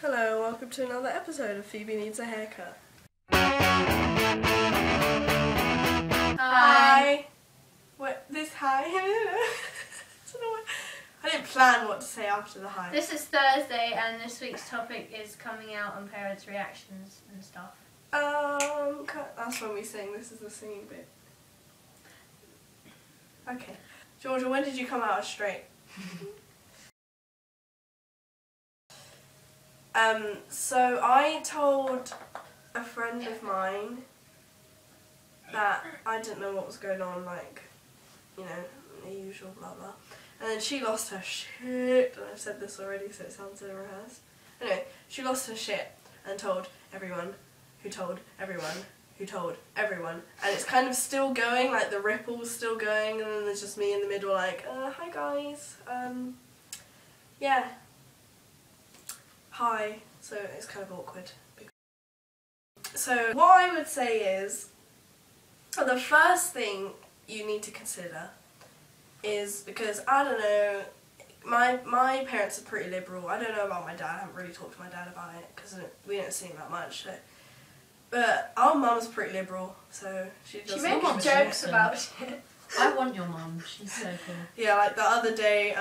Hello, welcome to another episode of Phoebe Needs a Haircut. Hi. What? This hi? I didn't plan what to say after the hi. This is Thursday and this week's topic is coming out on parents' reactions and stuff. That's when we sing. This is the singing bit. Okay. Georgia, when did you come out straight? So I told a friend of mine that I didn't know what was going on, like, you know, the usual blah blah. And then she lost her shit, and I've said this already so it sounds so rehearsed. Anyway, she lost her shit and told everyone, who told everyone, who told everyone. And it's kind of still going, like the ripple's still going, and then there's just me in the middle like, hi guys, yeah. Hi, so it's kind of awkward. So what I would say is, the first thing you need to consider is, because I don't know, my parents are pretty liberal. I don't know about my dad. I haven't really talked to my dad about it because we don't see him that much. So. But our mum's pretty liberal, so she makes jokes about shit. I want your mum. She's so cool. Yeah, like the other day,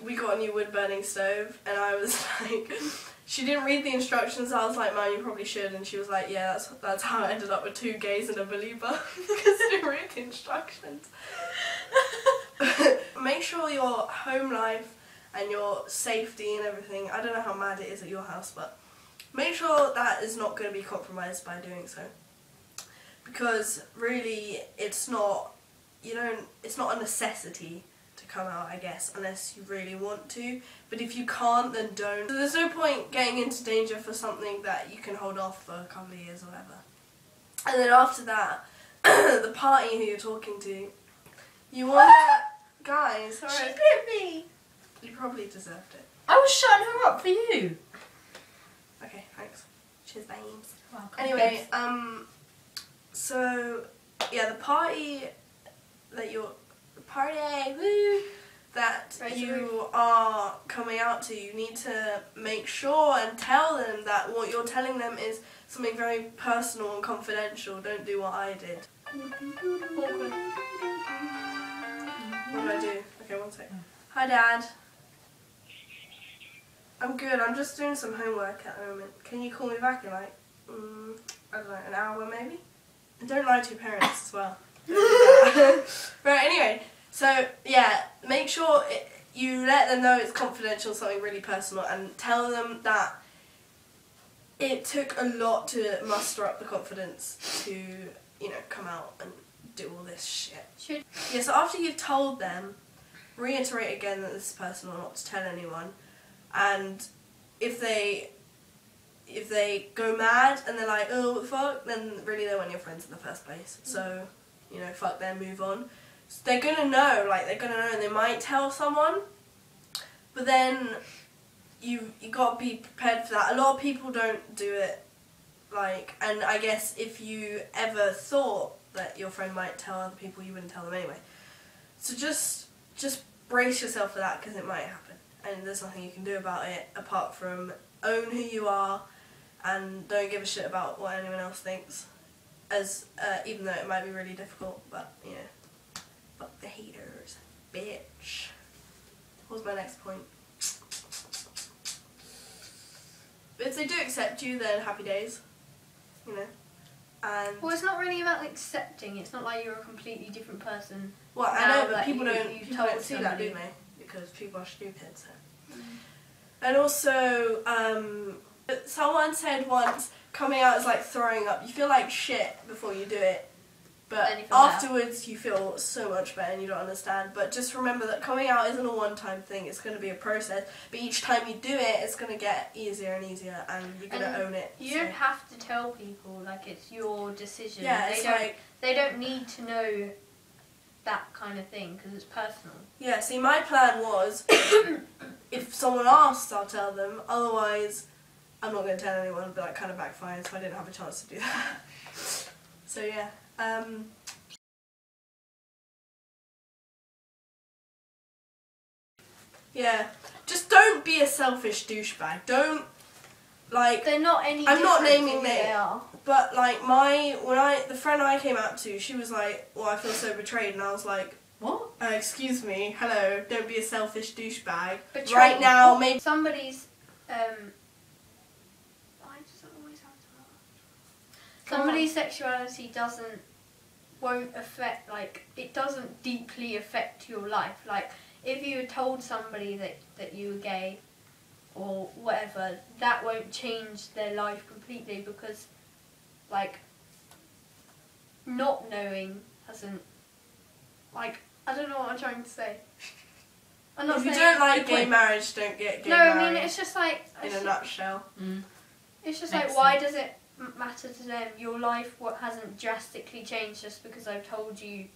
we got a new wood burning stove, and I was like, she didn't read the instructions. I was like, Mum, you probably should, and she was like, yeah, that's how I ended up with 2 gays and a believer, because I didn't read the instructions. Make sure your home life and your safety and everything, I don't know how mad it is at your house, but make sure that is not going to be compromised by doing so, because really it's not a necessity to come out, I guess, unless you really want to. But if you can't, then don't. So there's no point getting into danger for something that you can hold off for a couple of years or whatever. And then after that, the party who you're talking to, you want to... Guys, sorry. She bit me! You probably deserved it. I was shutting her up for you. Okay, thanks. Cheers, babes. Welcome. Anyway, so, yeah, the party that you're... you are coming out to, you need to make sure and tell them that what you're telling them is something very personal and confidential. Don't do what I did. What do I do? Okay, one sec. Hi, Dad. I'm good. I'm just doing some homework at the moment. Can you call me back in like, I don't know, an hour maybe? And don't lie to your parents as well. Right, anyway. So, yeah, make sure you let them know it's confidential, something really personal, and tell them that it took a lot to muster up the confidence to, you know, come out and do all this shit. Yeah, so after you've told them, reiterate again that this is personal, not to tell anyone, and if they go mad and they're like, oh, fuck, then really they weren't your friends in the first place. So, you know, fuck them, move on. So they're gonna know, and they might tell someone, but then you gotta be prepared for that. A lot of people don't do it, like, and I guess if you ever thought that your friend might tell other people, you wouldn't tell them anyway. So just brace yourself for that, because it might happen, and there's nothing you can do about it apart from own who you are and don't give a shit about what anyone else thinks, as even though it might be really difficult, but you know. Fuck the haters, bitch. What was my next point? But if they do accept you, then happy days. You know. And Well, it's not really about accepting. It's not like you're a completely different person. well, I know, but that people don't see that, do they? Because people are stupid. So. And also, someone said once, coming out is like throwing up. You feel like shit before you do it. But afterwards you feel so much better and you don't understand. But just remember that coming out isn't a one-time thing, it's going to be a process. But each time you do it, it's going to get easier and easier, and you're going to own it. You don't have to tell people, like, it's your decision. Yeah, they don't need to know that kind of thing, because it's personal. Yeah, see, my plan was, if someone asks, I'll tell them. Otherwise, I'm not going to tell anyone, but that kind of backfired, so I didn't have a chance to do that. So yeah. Yeah, just don't don't be a selfish douchebag. Don't, like... They're not any I'm not different naming to who they names. are. But, like, the friend I came out to, she was like, well, I feel so betrayed. And I was like, What? excuse me, hello, don't be a selfish douchebag. Betrayed. Right now, maybe... Somebody's, why does it always have to hurt? Somebody's sexuality won't affect, like, it doesn't deeply affect your life. Like, if you had told somebody that you were gay or whatever, that won't change their life completely because, like, not knowing hasn't, like, I don't know what I'm trying to say. I'm not If you saying- don't like gay marriage, don't get gay No, married. I mean, it's just like... in a nutshell. It's just Makes like, why sense. does it matter to them? Your life hasn't drastically changed just because I've told you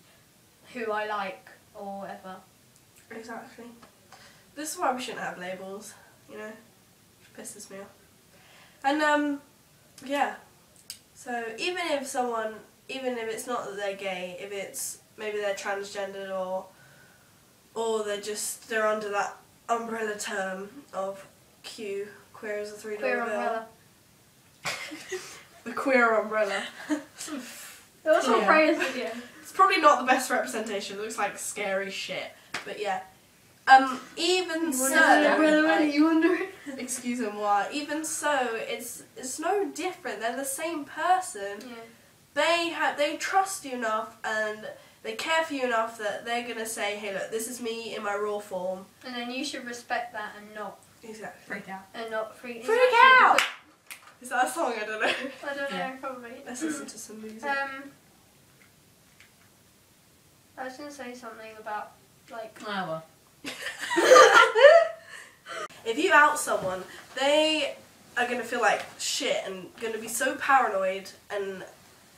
who I like or whatever. Exactly. This is why we shouldn't have labels, you know? It pisses me off. And, yeah. So, even if it's not that they're gay, if it's, maybe they're transgendered or they're under that umbrella term of Q, queer as a $3 Queer bill. umbrella. The queer umbrella. That's what Yeah. Freya's video. It's probably not the best representation. It looks like scary shit. But yeah. Even so, like, You wonder? excusez-moi, even so, it's no different. They're the same person. Yeah. They trust you enough and they care for you enough that they're gonna say, hey, look, this is me in my raw form. And then you should respect that and not Exactly. Freak out. freak out! Is that a song? I don't know. I don't know, Yeah. probably. Let's listen to some music. I was gonna say something about, like... Oh, well. If you out someone, they are going to feel like shit and going to be so paranoid and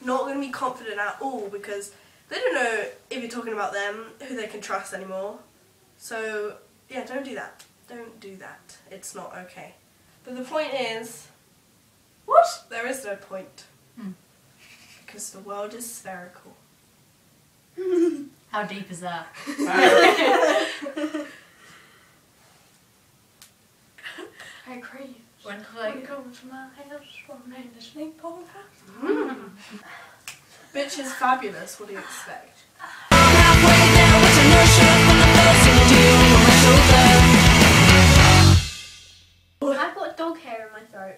not going to be confident at all because they don't know if you're talking about them, who they can trust anymore. So, yeah, don't do that. Don't do that. It's not okay. But the point is... What? There is no point. Because the world is spherical. How deep is that? I agree. When like, Come to my house, one in the snake pole house. Bitch is fabulous, what do you expect? I've got dog hair in my throat.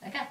okay.